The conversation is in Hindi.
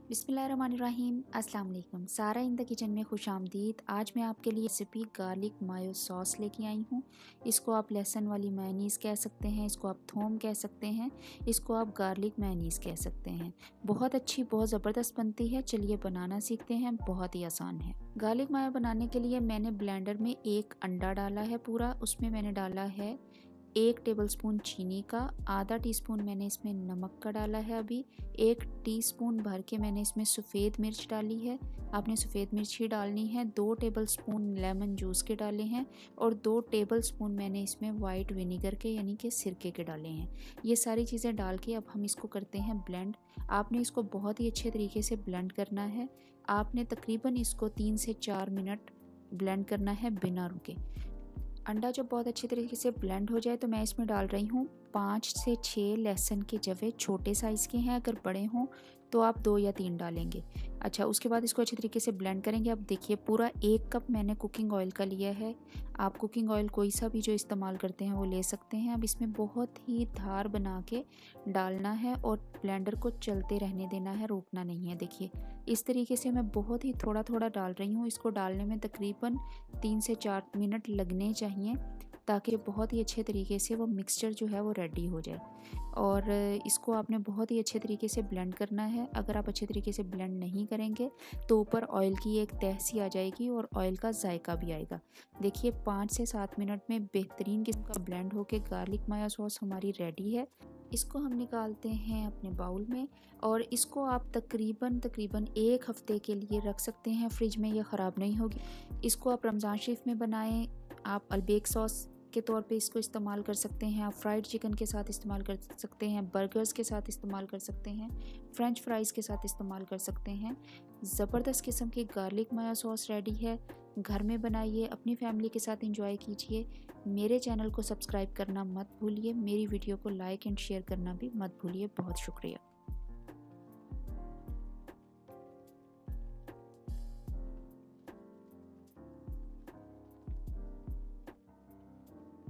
बिस्मिल्लाहिर्रहमानिर्रहीम। अस्सलाम वालेकुम। सारा इन द किचन में खुश आमदीद। आज मैं आपके लिए रेसिपी गार्लिक मायो सॉस लेके आई हूँ। इसको आप लहसुन वाली मेयोनीज़ कह सकते हैं, इसको आप थोम कह सकते हैं, इसको आप गार्लिक मेयोनीज़ कह सकते हैं। बहुत अच्छी, बहुत ज़बरदस्त बनती है। चलिए बनाना सीखते हैं, बहुत ही आसान है। गार्लिक मायो बनाने के लिए मैंने ब्लेंडर में एक अंडा डाला है पूरा, उसमें मैंने डाला है 1 टेबलस्पून चीनी का, आधा टीस्पून मैंने इसमें नमक का डाला है, अभी 1 टीस्पून भर के मैंने इसमें सफ़ेद मिर्च डाली है। आपने सफ़ेद मिर्च ही डालनी है। 2 टेबलस्पून लेमन जूस के डाले हैं और 2 टेबलस्पून मैंने इसमें वाइट विनेगर के यानी कि सिरके के डाले हैं। ये सारी चीज़ें डाल के अब हम इसको करते हैं ब्लेंड। आपने इसको बहुत ही अच्छे तरीके से ब्लेंड करना है। आपने तकरीबन इसको 3 से 4 मिनट ब्लेंड करना है बिना रुके। अंडा जब बहुत अच्छे तरीके से ब्लेंड हो जाए तो मैं इसमें डाल रही हूँ 5 से 6 लहसुन के जवे। छोटे साइज़ के हैं, अगर बड़े हों तो आप 2 या 3 डालेंगे। अच्छा, उसके बाद इसको अच्छे तरीके से ब्लेंड करेंगे। अब देखिए पूरा 1 कप मैंने कुकिंग ऑयल का लिया है। आप कुकिंग ऑयल कोई सा भी जो इस्तेमाल करते हैं वो ले सकते हैं। अब इसमें बहुत ही धार बना के डालना है और ब्लेंडर को चलते रहने देना है, रोकना नहीं है। देखिए इस तरीके से मैं बहुत ही थोड़ा थोड़ा डाल रही हूँ। इसको डालने में तकरीबन 3 से 4 मिनट लगने चाहिए ताकि बहुत ही अच्छे तरीके से वो मिक्सचर जो है वो रेडी हो जाए। और इसको आपने बहुत ही अच्छे तरीके से ब्लेंड करना है। अगर आप अच्छे तरीके से ब्लेंड नहीं करेंगे तो ऊपर ऑयल की एक तह सी आ जाएगी और ऑयल का जायका भी आएगा। देखिए 5 से 7 मिनट में बेहतरीन किस्म का ब्लेंड होके गार्लिक मायो सॉस हमारी रेडी है। इसको हम निकालते हैं अपने बाउल में और इसको आप तकरीबन 1 हफ्ते के लिए रख सकते हैं फ्रिज में, ये ख़राब नहीं होगी। इसको आप रमज़ान शरीफ में बनाएं। आप अलबेक सॉस के तौर पे इसको इस्तेमाल कर सकते हैं, आप फ्राइड चिकन के साथ इस्तेमाल कर सकते हैं, बर्गर्स के साथ इस्तेमाल कर सकते हैं, फ्रेंच फ्राइज़ के साथ इस्तेमाल कर सकते हैं। ज़बरदस्त किस्म की गार्लिक मायो सॉस रेडी है। घर में बनाइए, अपनी फैमिली के साथ एंजॉय कीजिए। मेरे चैनल को सब्सक्राइब करना मत भूलिए, मेरी वीडियो को लाइक एंड शेयर करना भी मत भूलिए। बहुत शुक्रिया।